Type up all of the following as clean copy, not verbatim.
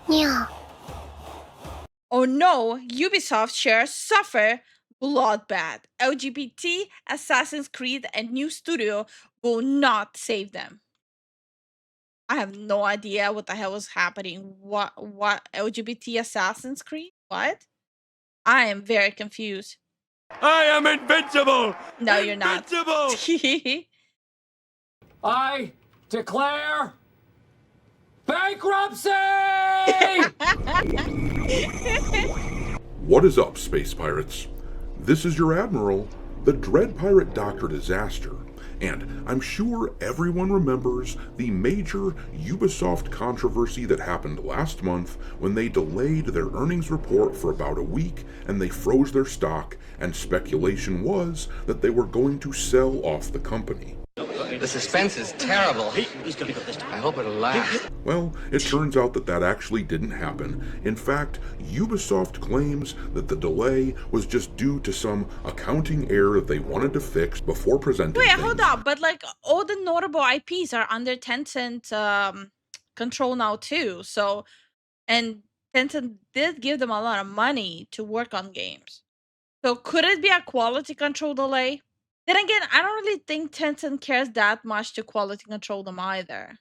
Yeah. Oh no, Ubisoft shares suffer bloodbath. LGBT, Assassin's Creed, and new studio will not save them. I have no idea what the hell was happening. What LGBT Assassin's Creed? What? I am very confused. I am invincible! No, you're not. Invincible! I declare bankruptcy! What is up, space pirates? This is your admiral, the Dread Pirate Dr. Disaster, and I'm sure everyone remembers the major Ubisoft controversy that happened last month when they delayed their earnings report for about a week and they froze their stock, and speculation was that they were going to sell off the company. The suspense is terrible. I hope it'll last. Well, it turns out that actually didn't happen. In fact, Ubisoft claims that the delay was just due to some accounting error that they wanted to fix before presenting Wait, things. hold up. But like all the notable IPs are under Tencent control now too. So, and Tencent did give them a lot of money to work on games. So could it be a quality control delay? Then again, I don't really think Tencent cares that much to quality control them either.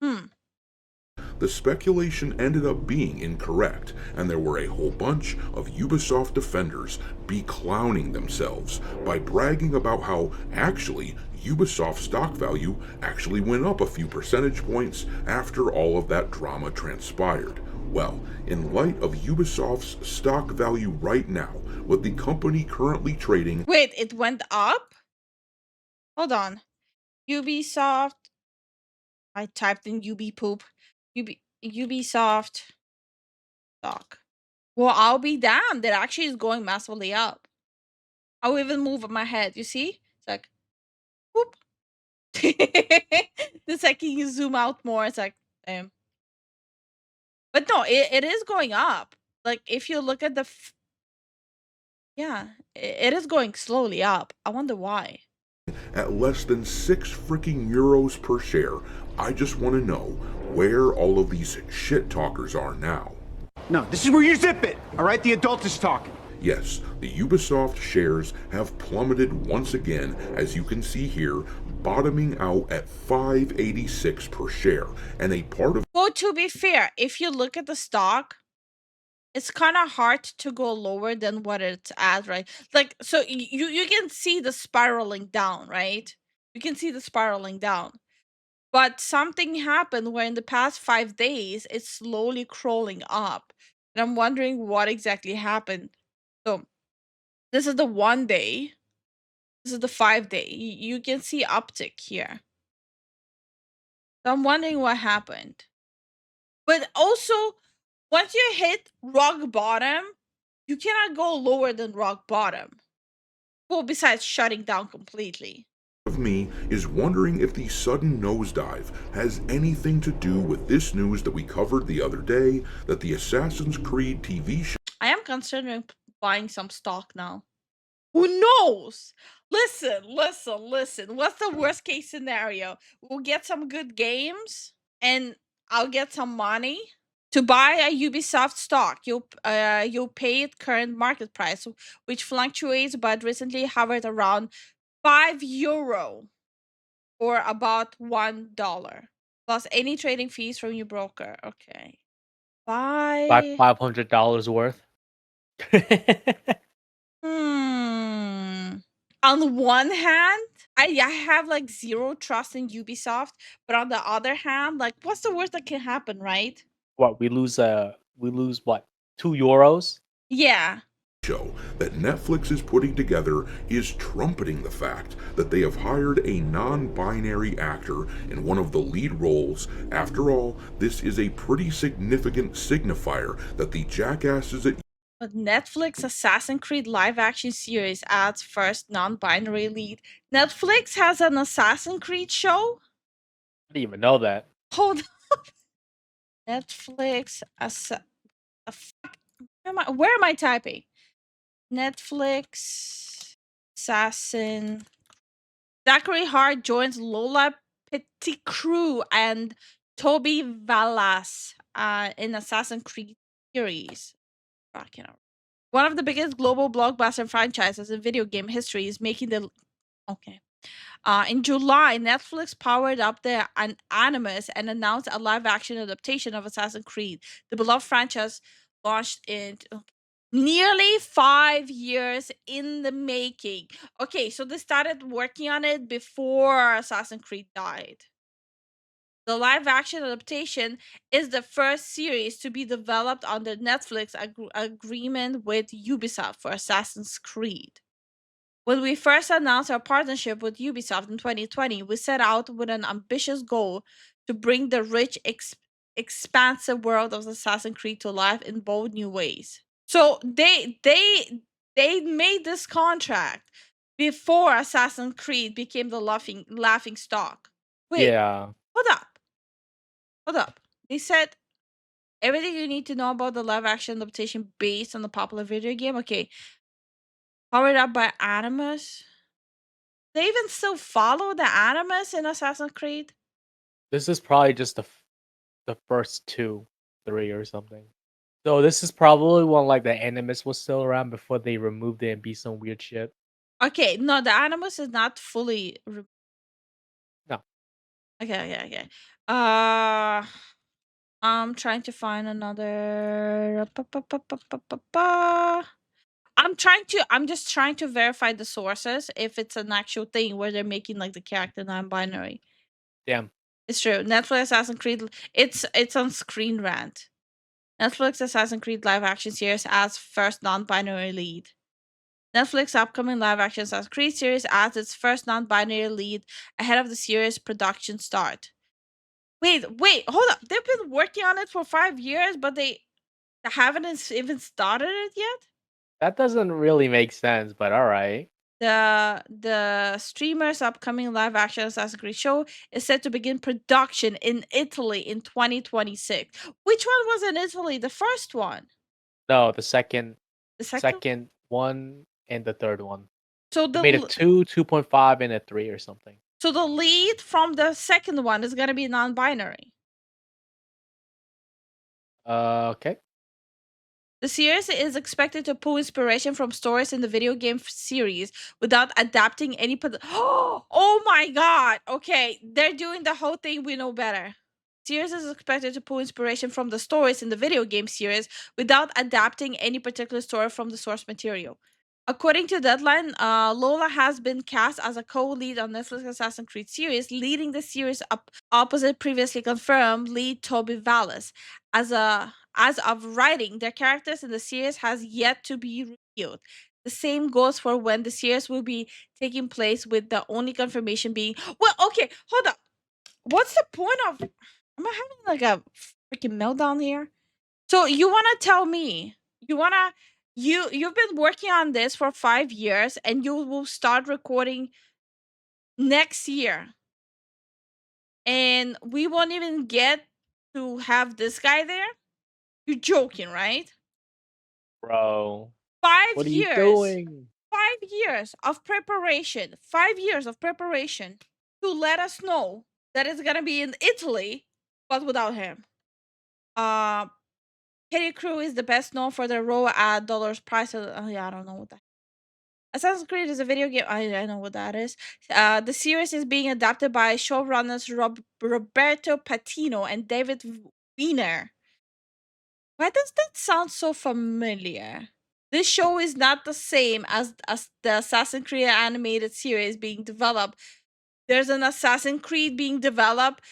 The speculation ended up being incorrect, and there were a whole bunch of Ubisoft defenders beclowning themselves by bragging about how actually Ubisoft stock value actually went up a few percentage points after all of that drama transpired. Well, in light of Ubisoft's stock value right now, with the company currently trading... Wait, it went up? Hold on. Ubisoft. I typed in Ubipoop. Ubisoft stock. Well, I'll be damned. It actually is going massively up. I'll even move my head. You see? It's like, whoop. The second you zoom out more, it's like, damn. But no, it is going up. Like, if you look at the... yeah, it is going slowly up. I wonder why. At less than 6 freaking euros per share. I just want to know where all of these shit talkers are now. No, this is where you zip it, all right? The adult is talking. Yes, the Ubisoft shares have plummeted once again, as you can see here, bottoming out at 586 per share, and a part of... Well, to be fair, if you look at the stock, it's kind of hard to go lower than what it's at, right? Like, so you can see the spiraling down, right? You can see the spiraling down. But something happened where in the past 5 days, it's slowly crawling up. And I'm wondering what exactly happened. So this is the 1 day. This is the 5 day. You can see uptick here. So I'm wondering what happened. But also, once you hit rock bottom, you cannot go lower than rock bottom. Well, besides shutting down completely. Of me is wondering if the sudden nosedive has anything to do with this news that we covered the other day, that the Assassin's Creed TV show... I am considering buying some stock now. Who knows? Listen. What's the worst case scenario? We'll get some good games and I'll get some money to buy a Ubisoft stock. You'll pay it current market price, which fluctuates but recently hovered around €5 or about $1 plus any trading fees from your broker. Okay. Buy $500 worth. On one hand, I have like zero trust in Ubisoft, but on the other hand, like, what's the worst that can happen, right? What, we lose what, €2? Yeah. Show that Netflix is putting together is trumpeting the fact that they have hired a non-binary actor in one of the lead roles. After all, this is a pretty significant signifier that the jackasses at... But Netflix Assassin's Creed live action series adds first non-binary lead. Netflix has an Assassin's Creed show? I didn't even know that. Hold up. Netflix where am I typing? Netflix Assassin. Zachary Hart joins Lola Pettigrew and Toby Vallas in Assassin's Creed series. Fucking hell. One of the biggest global blockbuster franchises in video game history is making the okay. In July, Netflix powered up their Animus and announced a live-action adaptation of Assassin's Creed. The beloved franchise launched in nearly 5 years in the making. Okay, so they started working on it before Assassin's Creed died. The live-action adaptation is the first series to be developed under Netflix agreement with Ubisoft for Assassin's Creed. When we first announced our partnership with Ubisoft in 2020, we set out with an ambitious goal to bring the rich, expansive world of Assassin's Creed to life in bold new ways. So they made this contract before Assassin's Creed became the laughing stock. Wait, Yeah. hold up. They said everything you need to know about the live action adaptation based on the popular video game. Okay. Powered up by Animus. They even still follow the Animus in Assassin's Creed? This is probably just the first 2, 3 or something. So this is probably when like the Animus was still around before they removed it and be some weird shit. Okay, no, the Animus is not fully. No. Okay. Uh, I'm trying to find another. I'm just trying to verify the sources if it's an actual thing where they're making like the character non-binary. Damn. It's true. Netflix Assassin's Creed. It's on Screen Rant. Netflix Assassin's Creed live action series as first non-binary lead. Netflix upcoming live action Assassin's Creed series adds its first non-binary lead ahead of the series' production start. Wait, hold up. They've been working on it for 5 years, but they haven't even started it yet? That doesn't really make sense, but all right. The streamer's upcoming live action Assassin's Creed show is set to begin production in Italy in 2026. Which one was in Italy? The first one? No, the second The second? one and the third one. So They made a 2, 2.5, and a 3 or something. So the lead from the second one is gonna be non-binary. Okay. The series is expected to pull inspiration from stories in the video game series without adapting any. Oh my god! Okay, they're doing the whole thing we know better. Series is expected to pull inspiration from the stories in the video game series without adapting any particular story from the source material. According to Deadline, Lola has been cast as a co-lead on Netflix Assassin's Creed series, leading the series up opposite previously confirmed lead Toby Vallis. As of writing, their characters in the series has yet to be revealed. The same goes for when the series will be taking place, with the only confirmation being okay, hold up. What's the point of am I having like a freaking meltdown here? So you wanna tell me you've been working on this for 5 years and you will start recording next year. And we won't even get to have this guy there? You're joking, right? Bro. 5 What are you years. doing? 5 years of preparation. 5 years of preparation to let us know that it's gonna be in Italy, but without him. Petty Crew is the best known for their role at Dollar's Price. Yeah, I don't know what that. Assassin's Creed is a video game. I know what that is. The series is being adapted by showrunners Roberto Patino and David Wiener. Why does that sound so familiar? This show is not the same as the Assassin's Creed animated series being developed. There's an Assassin's Creed being developed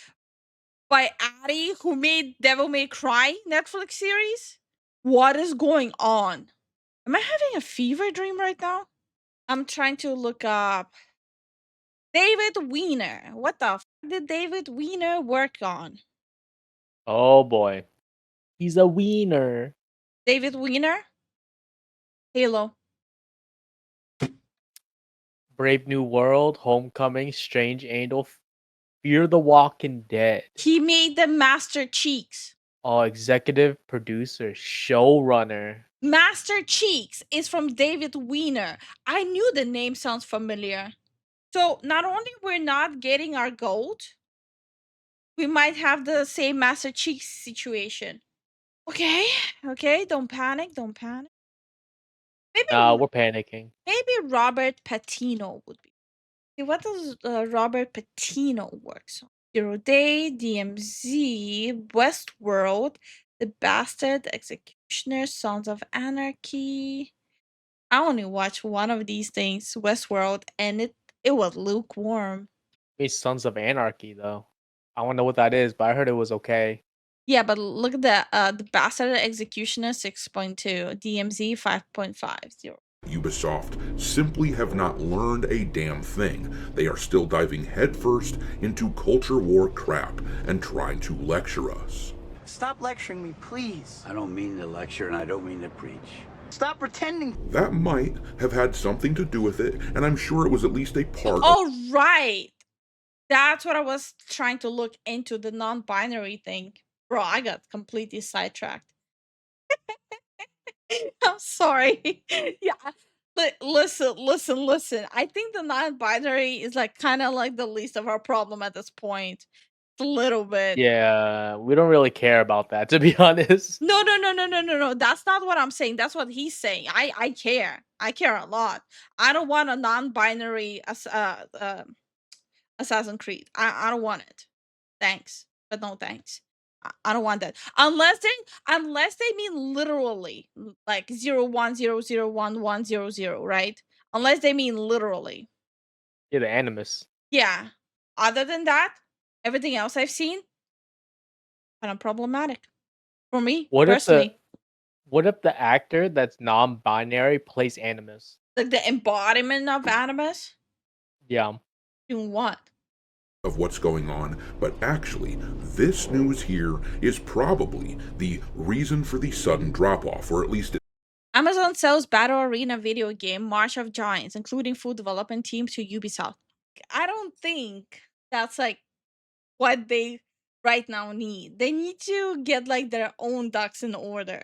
by Addy, who made Devil May Cry Netflix series. What is going on? Am I having a fever dream right now? I'm trying to look up David Wiener. What the f did David Wiener work on? Oh boy. He's a wiener. David Wiener? Halo. Brave New World, Homecoming, Strange Angel, Fear the Walking Dead. He made the Master Cheeks. Oh, executive producer, showrunner. Master Cheeks is from David Wiener. I knew the name sounds familiar. So not only we're not getting our goat, we might have the same Master Chief situation. Okay, okay, don't panic, don't panic. Maybe We're panicking. maybe Robert Patino would be. Okay, what does Robert Patino works on? Zero Day, DMZ, Westworld, The Bastard, Executioner, Sons of Anarchy. I only watched one of these things, Westworld, and it was lukewarm. Maybe Sons of Anarchy though. I don't know what that is, but I heard it was okay. Yeah, but look at the Bastard Executioner 6.2, DMZ 5.50. Ubisoft simply have not learned a damn thing. They are still diving headfirst into culture war crap and trying to lecture us. Stop lecturing me, please. I don't mean to lecture and I don't mean to preach. Stop pretending. That might have had something to do with it, and I'm sure it was at least a part of Oh, right. That's what I was trying to look into, the non-binary thing. Bro, I got completely sidetracked. I'm sorry. Yeah. Listen. I think the non-binary is like kind of like the least of our problem at this point. A little bit. Yeah, we don't really care about that, to be honest. No. That's not what I'm saying. That's what he's saying. I care. I care a lot. I don't want a non-binary Assassin's Creed. I don't want it. Thanks, but no thanks. I don't want that unless they mean literally like 01001100, right? Unless they mean literally. Yeah, the Animus. Yeah. Other than that, everything else I've seen kind of problematic for me personally. What if the actor that's non-binary plays Animus? Like the embodiment of Animus. Yeah. Doing what? of what's going on, but actually, this news here is probably the reason for the sudden drop-off, or at least Amazon sells Battle Arena video game March of Giants, including full development team to Ubisoft. I don't think that's like what they right now need. They need to get like their own ducks in order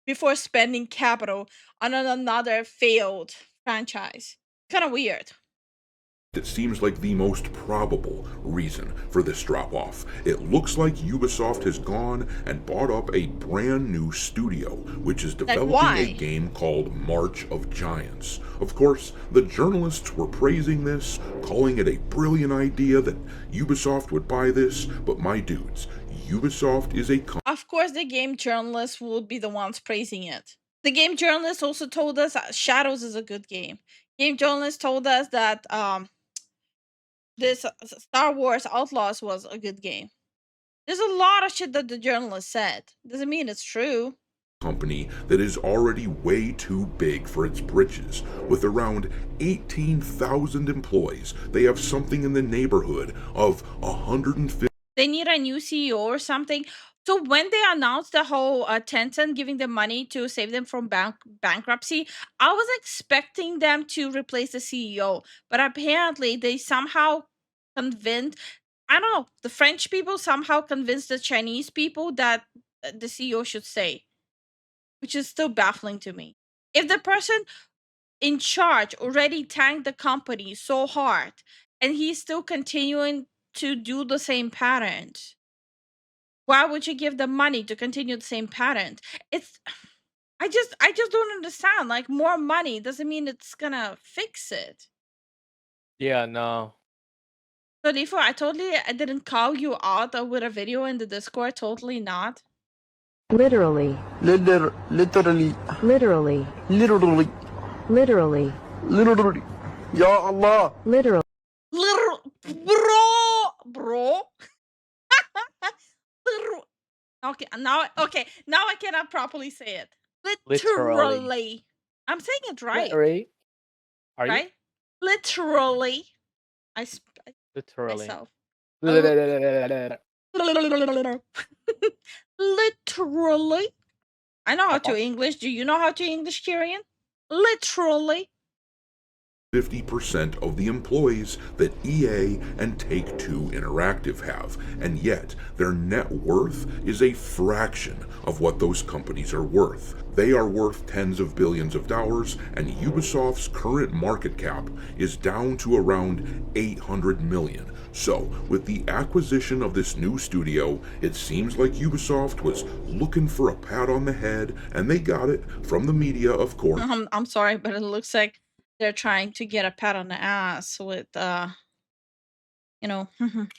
before spending capital on another failed franchise. Kind of weird. it seems like the most probable reason for this drop-off. It looks like Ubisoft has gone and bought up a brand new studio, which is developing a game called March of Giants. Of course, the journalists were praising this, calling it a brilliant idea that Ubisoft would buy this, but my dudes, Ubisoft is a Of course, the game journalists would be the ones praising it. The game journalists also told us Shadows is a good game. Game journalists told us that this Star Wars Outlaws was a good game. There's a lot of shit that the journalist said. Doesn't mean it's true. Company that is already way too big for its britches. With around 18,000 employees, they have something in the neighborhood of 150. They need a new CEO or something. So when they announced the whole Tencent giving them money to save them from bankruptcy, I was expecting them to replace the CEO, but apparently they somehow convinced, I don't know, the French people somehow convinced the Chinese people that the CEO should stay, which is still baffling to me. If the person in charge already tanked the company so hard and he's still continuing to do the same patterns, why would you give them money to continue the same pattern? It's I just don't understand. Like, more money doesn't mean it's gonna fix it. Yeah, no. So therefore, I didn't call you out with a video in the Discord. Totally not. Literally. Literally. Literally. Literally. Literally. Literally. Ya Allah. Literally. Little bro. Okay, now I cannot properly say it. Literally. I'm saying it right. Literally. Are right? Literally. Literally. Myself. Literally. Literally. I know how to English. Do you know how to English, Kyrian? Literally. 50% of the employees that EA and Take-Two Interactive have, and yet their net worth is a fraction of what those companies are worth. They are worth tens of billions of dollars, and Ubisoft's current market cap is down to around 800 million. So, with the acquisition of this new studio, it seems like Ubisoft was looking for a pat on the head, and they got it from the media, of course. I'm sorry, but it looks like they're trying to get a pat on the ass with you know,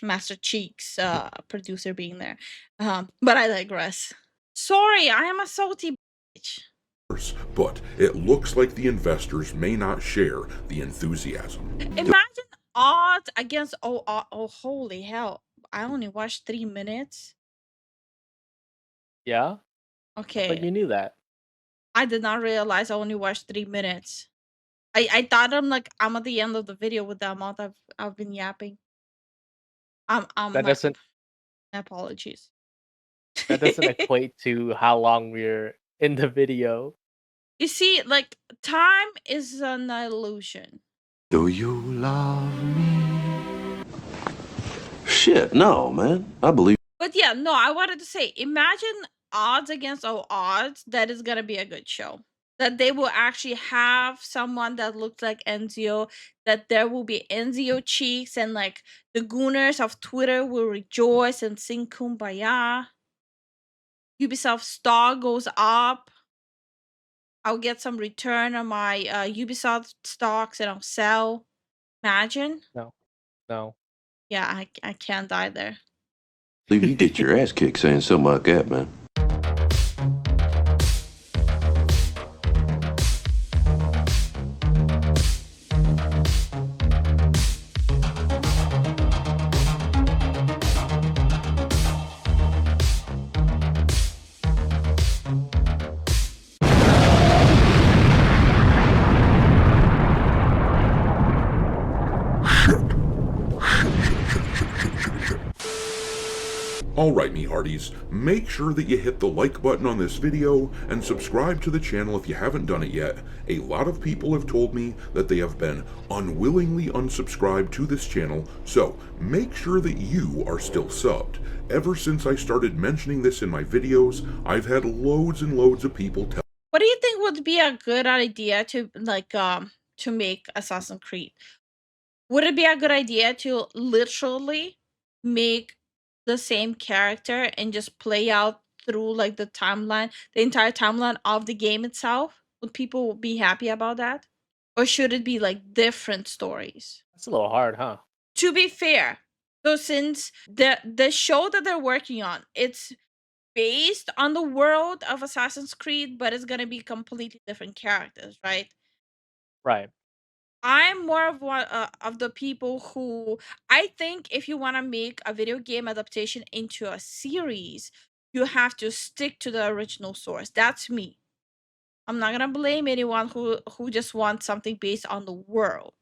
Master Cheeks producer being there. But I digress. Sorry, I am a salty bitch. But it looks like the investors may not share the enthusiasm. Imagine odds against oh holy hell. I only watched 3 minutes. Yeah, but Okay. you knew that. I did not realize I only watched 3 minutes. I thought I'm at the end of the video with the amount I've been yapping. I'm That like, doesn't apologies. that doesn't equate to how long we're in the video. You see, like, time is an illusion. Do you love me? Shit, no, man. I believe. But yeah, no, I wanted to say, imagine odds against all odds that is gonna be a good show. That they will actually have someone that looks like Enzio, that there will be Enzio cheeks, and like the gooners of Twitter will rejoice and sing Kumbaya. Ubisoft stock goes up. I'll get some return on my Ubisoft stocks and I'll sell. Imagine. No. Yeah, I can't die there. Believe you get your ass kicked saying something like that, man. Alright, me hearties, make sure that you hit the like button on this video and subscribe to the channel if you haven't done it yet. A lot of people have told me that they have been unwillingly unsubscribed to this channel, so make sure that you are still subbed. Ever since I started mentioning this in my videos, I've had loads and loads of people tell What do you think would be a good idea to to make Assassin's Creed? Would it be a good idea to literally make the same character and just play out through like the timeline, the entire timeline of the game itself? Would people be happy about that? Or should it be like different stories? That's a little hard, huh? To be fair, so since the show that they're working on, it's based on the world of Assassin's Creed, but it's gonna be completely different characters, right? Right. I'm more of one of the people who I think if you want to make a video game adaptation into a series, you have to stick to the original source. That's me. I'm not gonna blame anyone who just wants something based on the world.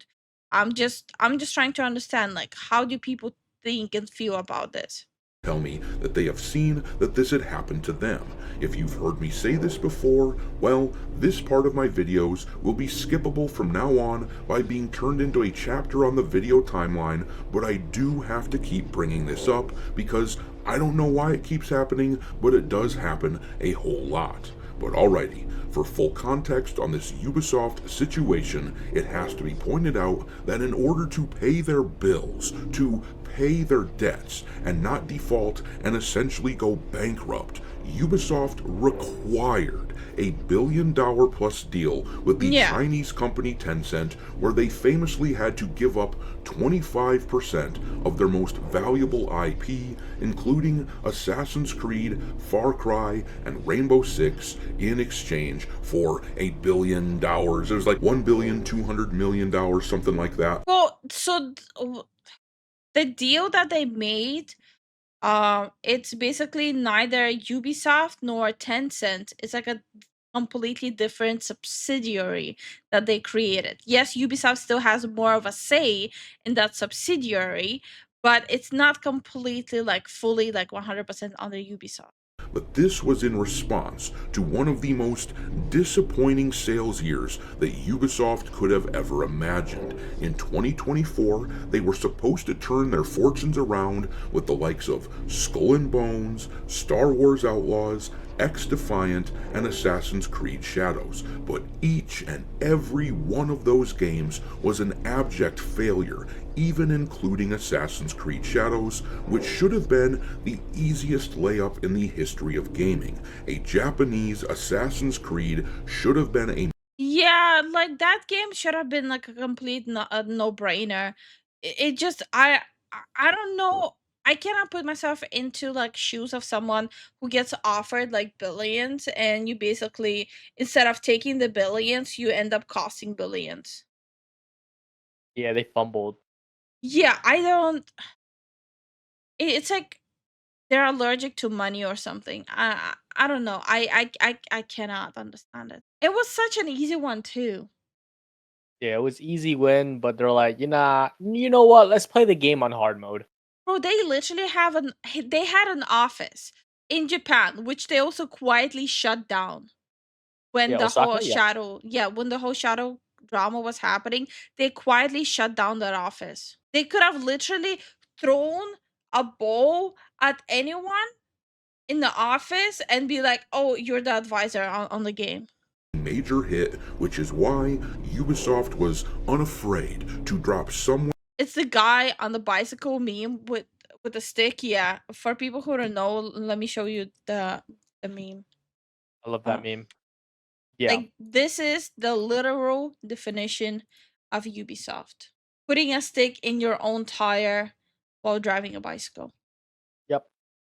I'm just trying to understand like how do people think and feel about this. tell me that they have seen that this had happened to them. If you've heard me say this before, well, this part of my videos will be skippable from now on by being turned into a chapter on the video timeline, but I do have to keep bringing this up because I don't know why it keeps happening, but it does happen a whole lot. But alrighty, for full context on this Ubisoft situation, it has to be pointed out that in order to pay their bills, to pay their debts, and not default and essentially go bankrupt, Ubisoft required a $1 billion plus deal with the Chinese company Tencent, where they famously had to give up 25% of their most valuable IP, including Assassin's Creed, Far Cry, and Rainbow Six, in exchange for $1 billion. It was like $1,200,000,000, something like that. Well, so the deal that they made, it's basically neither Ubisoft nor Tencent. It's like a completely different subsidiary that they created. Yes, Ubisoft still has more of a say in that subsidiary, but it's not completely like fully like 100% under Ubisoft. but this was in response to one of the most disappointing sales years that Ubisoft could have ever imagined. In 2024, they were supposed to turn their fortunes around with the likes of Skull and Bones, Star Wars Outlaws, X-Defiant, and Assassin's Creed Shadows, but each and every one of those games was an abject failure, even including Assassin's Creed Shadows, which should have been the easiest layup in the history of gaming. A Japanese Assassin's Creed should have been a Yeah, like that game should have been like a complete no-brainer. It just I don't know. I cannot put myself into like shoes of someone who gets offered like billions and you basically instead of taking the billions, you end up costing billions. Yeah, they fumbled. Yeah, I don't it's like they're allergic to money or something. I don't know. I cannot understand it. It was such an easy one too. Yeah, it was easy win, but they're like, you know what? Let's play the game on hard mode. Bro, they literally have they had an office in Japan, which they also quietly shut down when Yeah, the whole Osaka. Yeah, shadow, yeah, when the whole shadow drama was happening, they quietly shut down that office. They could have literally thrown a ball at anyone in the office and be like, "Oh, you're the advisor on the game." major hit, which is why Ubisoft was unafraid to drop someone It's the guy on the bicycle meme with the stick. Yeah, for people who don't know, let me show you the meme. I love Uh, that meme. Yeah, Like this is the literal definition of Ubisoft. Putting a stick in your own tire while driving a bicycle. yep.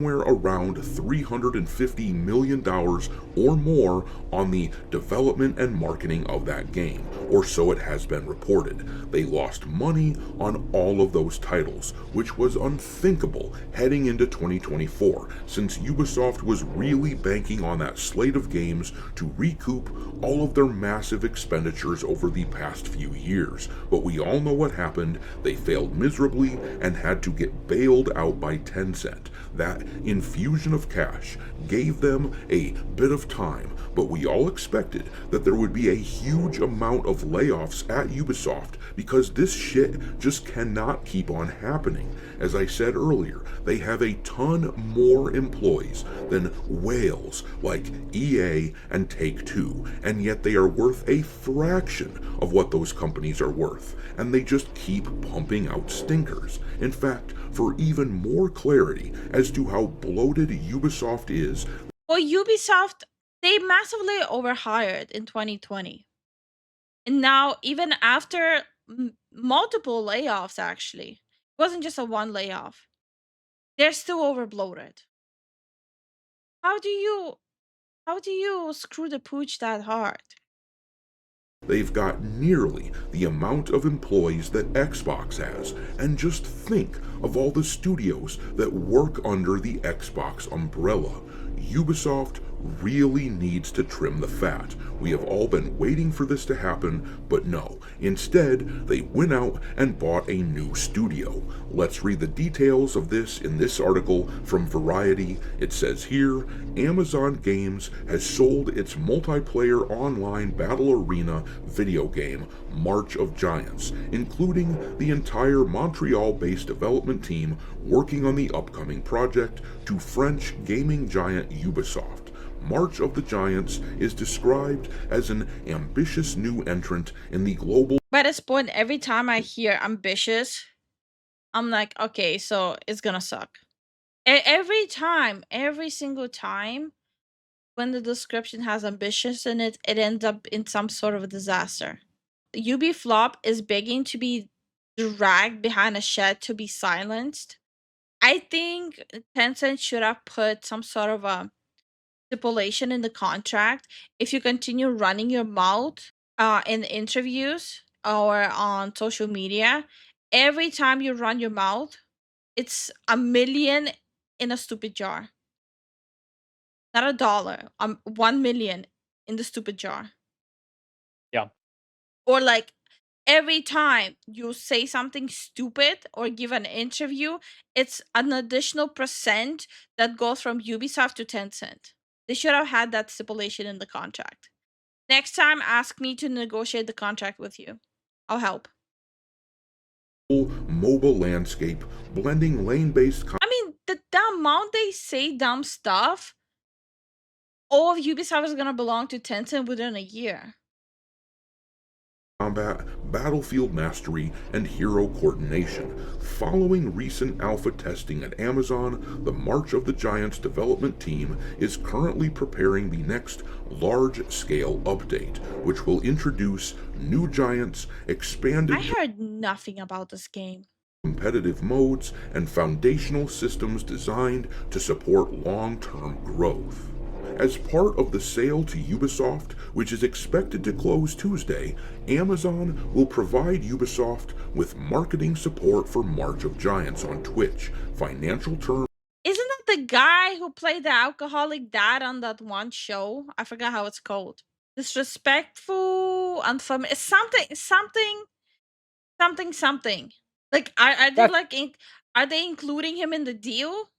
around $350 million or more on the development and marketing of that game, or so it has been reported. They lost money on all of those titles, which was unthinkable heading into 2024, since Ubisoft was really banking on that slate of games to recoup all of their massive expenditures over the past few years. But we all know what happened. They failed miserably and had to get bailed out by Tencent. That infusion of cash gave them a bit of time, but we all expected that there would be a huge amount of layoffs at Ubisoft because this shit just cannot keep on happening. As I said earlier, they have a ton more employees than whales like EA and Take-Two, and yet they are worth a fraction of what those companies are worth, and they just keep pumping out stinkers. In fact, for even more clarity as to how bloated Ubisoft is, Well, Ubisoft, they massively overhired in 2020. And now, even after multiple layoffs, actually, it wasn't just a one layoff, they're still overbloated. How do you screw the pooch that hard? they've got nearly the amount of employees that Xbox has. And just think of all the studios that work under the Xbox umbrella. Ubisoft really needs to trim the fat. We have all been waiting for this to happen, but no. Instead, they went out and bought a new studio. Let's read the details of this in this article from Variety. It says here, Amazon Games has sold its multiplayer online battle arena video game, March of Giants, including the entire Montreal-based development team working on the upcoming project, to French gaming giant Ubisoft. March of the Giants is described as an ambitious new entrant in the global. By this point, every time I hear ambitious, I'm like, okay, so it's gonna suck. Every time, every single time, when the description has ambitious in it, it ends up in some sort of a disaster. Ubiflop is begging to be dragged behind a shed to be silenced. I think Tencent should have put some sort of a stipulation in the contract. If you continue running your mouth in interviews or on social media, every time you run your mouth, it's a million in a stupid jar. Not a dollar, 1 million in the stupid jar. Yeah. Or like every time you say something stupid or give an interview, it's an additional percent that goes from Ubisoft to Tencent. They should have had that stipulation in the contract. Next time, ask me to negotiate the contract with you. I'll help. Mobile landscape, blending lane-based I mean, the amount they say dumb stuff, all of Ubisoft is gonna belong to Tencent within a year. combat, battlefield mastery, and hero coordination. Following recent alpha testing at Amazon, the March of the Giants development team is currently preparing the next large-scale update, which will introduce new giants, expanded I heard nothing about this game. competitive modes, and foundational systems designed to support long-term growth. As part of the sale to Ubisoft, which is expected to close Tuesday, Amazon will provide Ubisoft with marketing support for March of Giants on Twitch, financial terms. Isn't that the guy who played the alcoholic dad on that one show? I forgot how it's called. Disrespectful, unfamiliar, something. Like, are they like, are they including him in the deal?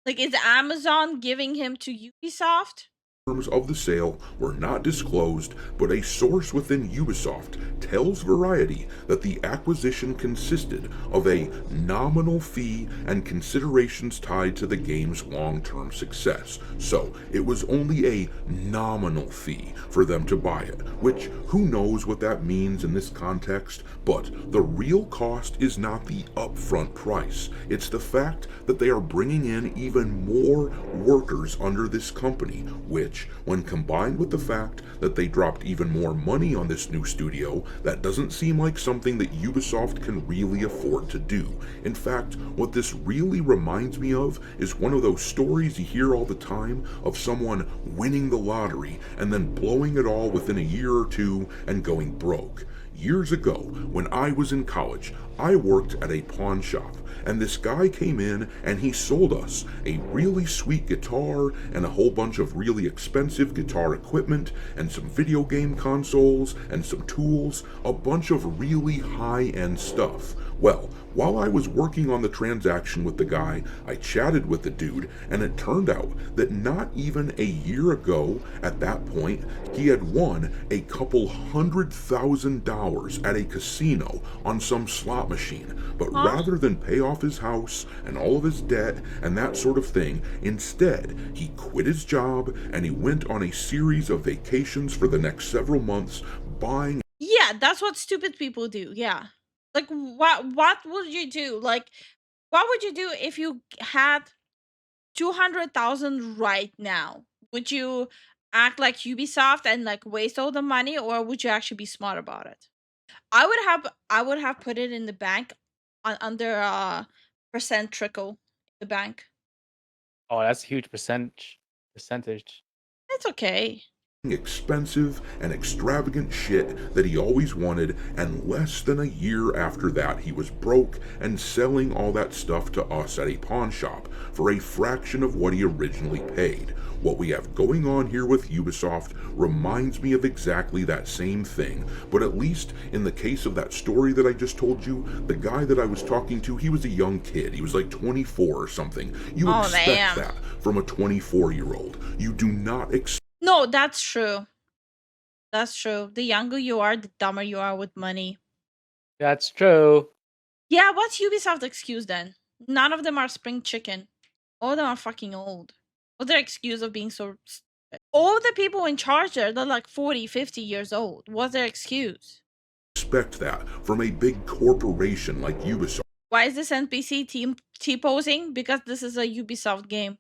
Like, is Amazon giving him to Ubisoft? Terms of the sale were not disclosed, but a source within Ubisoft tells Variety that the acquisition consisted of a nominal fee and considerations tied to the game's long-term success. So it was only a nominal fee for them to buy it, which who knows what that means in this context, but the real cost is not the upfront price. It's the fact that they are bringing in even more workers under this company, which, when combined with the fact that they dropped even more money on this new studio, that doesn't seem like something that Ubisoft can really afford to do. In fact, what this really reminds me of is one of those stories you hear all the time of someone winning the lottery and then blowing it all within a year or two and going broke. Years ago, when I was in college, I worked at a pawn shop, and this guy came in and he sold us a really sweet guitar and a whole bunch of really expensive guitar equipment and some video game consoles and some tools, a bunch of really high-end stuff. Well, while I was working on the transaction with the guy, I chatted with the dude, and it turned out that not even a year ago, at that point, he had won a couple $100,000 at a casino on some slot machine. But rather than pay off his house and all of his debt and that sort of thing, instead, he quit his job and he went on a series of vacations for the next several months, buying. Yeah, that's what stupid people do. Yeah. Like, what would you do? Like, what would you do if you had 200,000 right now? Would you act like Ubisoft and like waste all the money, or would you actually be smart about it? I would have put it in the bank under percent trickle in the bank. Oh, that's a huge percentage. It's okay. Expensive and extravagant shit that he always wanted, and less than a year after that he was broke and selling all that stuff to us at a pawn shop for a fraction of what he originally paid. What we have going on here with Ubisoft reminds me of exactly that same thing, but at least in the case of that story that I just told you, the guy that I was talking to, he was a young kid. He was like 24 or something. You expect that from a 24-year-old. You do not expect. No, that's true. That's true. The younger you are, the dumber you are with money. That's true. Yeah, what's Ubisoft's excuse then? None of them are spring chicken. All of them are fucking old. What's their excuse of being so stupid? All the people in charge there, they're like 40, 50 years old. What's their excuse? Expect that from a big corporation like Ubisoft. Why is this NPC T-posing? Because this is a Ubisoft game.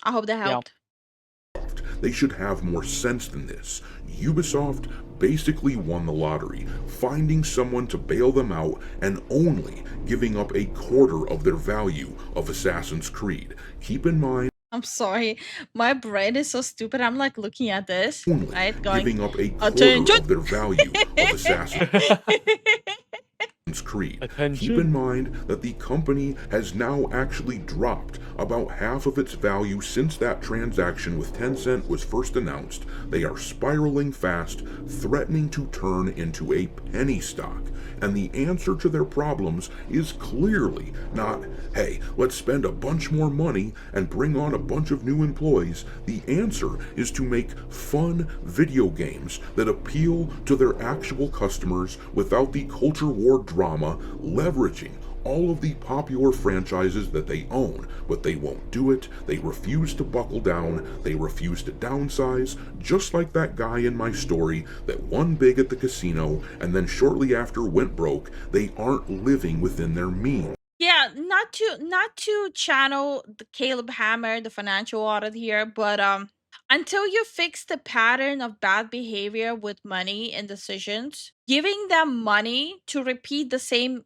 I hope that helped. They should have more sense than this. Ubisoft basically won the lottery, finding someone to bail them out and only giving up a quarter of their value of Assassin's Creed. Keep in mind, I'm sorry, my brain is so stupid. I'm like looking at this, only right? Going, giving up a quarter of their value of Assassin's Creed. Attention. Keep in mind that the company has now actually dropped about half of its value since that transaction with Tencent was first announced. They are spiraling fast, threatening to turn into a penny stock. And the answer to their problems is clearly not, hey, let's spend a bunch more money and bring on a bunch of new employees. The answer is to make fun video games that appeal to their actual customers without the culture war drama, leveraging all of the popular franchises that they own, but they won't do it. They refuse to buckle down. They refuse to downsize, just like that guy in my story that won big at the casino and then shortly after went broke. They aren't living within their means. Yeah, not to channel the Caleb Hammer, the financial audit here, but until you fix the pattern of bad behavior with money and decisions, giving them money to repeat the same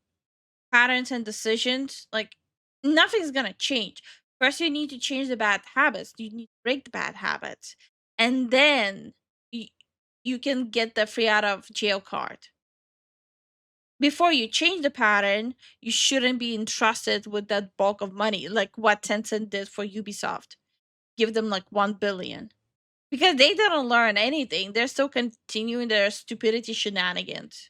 patterns and decisions, like nothing's gonna change. First, you need to change the bad habits. You need to break the bad habits, and then you can get the free out of jail card. Before you change the pattern, you shouldn't be entrusted with that bulk of money, like what Tencent did for Ubisoft. Give them like 1 billion. Because they didn't learn anything. They're still continuing their stupidity shenanigans.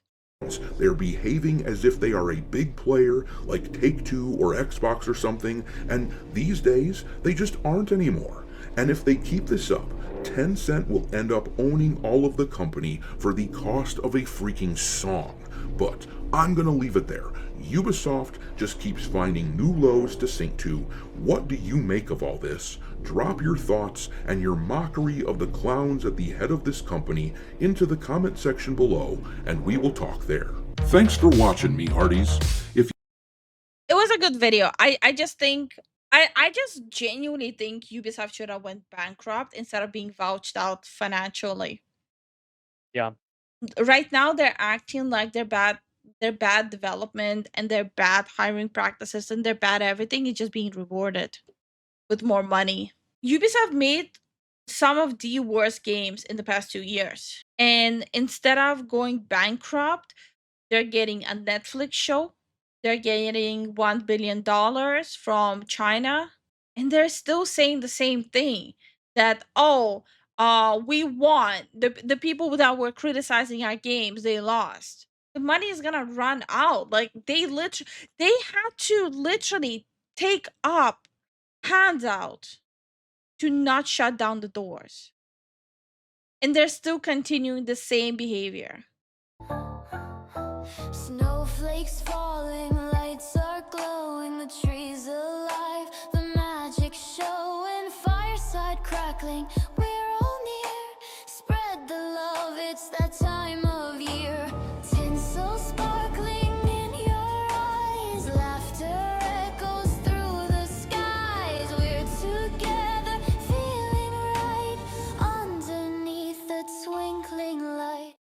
They're behaving as if they are a big player like Take-Two or Xbox or something, and these days they just aren't anymore. And if they keep this up, Tencent will end up owning all of the company for the cost of a freaking song. But I'm gonna leave it there. Ubisoft just keeps finding new lows to sink to. What do you make of all this? Drop your thoughts and your mockery of the clowns at the head of this company into the comment section below, and we will talk there. Thanks for watching me, Hearties. If It was a good video. I just think I just genuinely think Ubisoft should have went bankrupt instead of being vouched out financially. Yeah. Right now they're acting like their bad development and their bad hiring practices and their bad everything is just being rewarded with more money. Ubisoft made some of the worst games in the past 2 years. And instead of going bankrupt, they're getting a Netflix show. They're getting $1 billion from China. And they're still saying the same thing that, oh, we won. The people that were criticizing our games, they lost. The money is gonna run out. Like they had to literally take up hands out to not shut down the doors. And they're still continuing the same behavior. Snowflakes falling, lights are glowing, the tree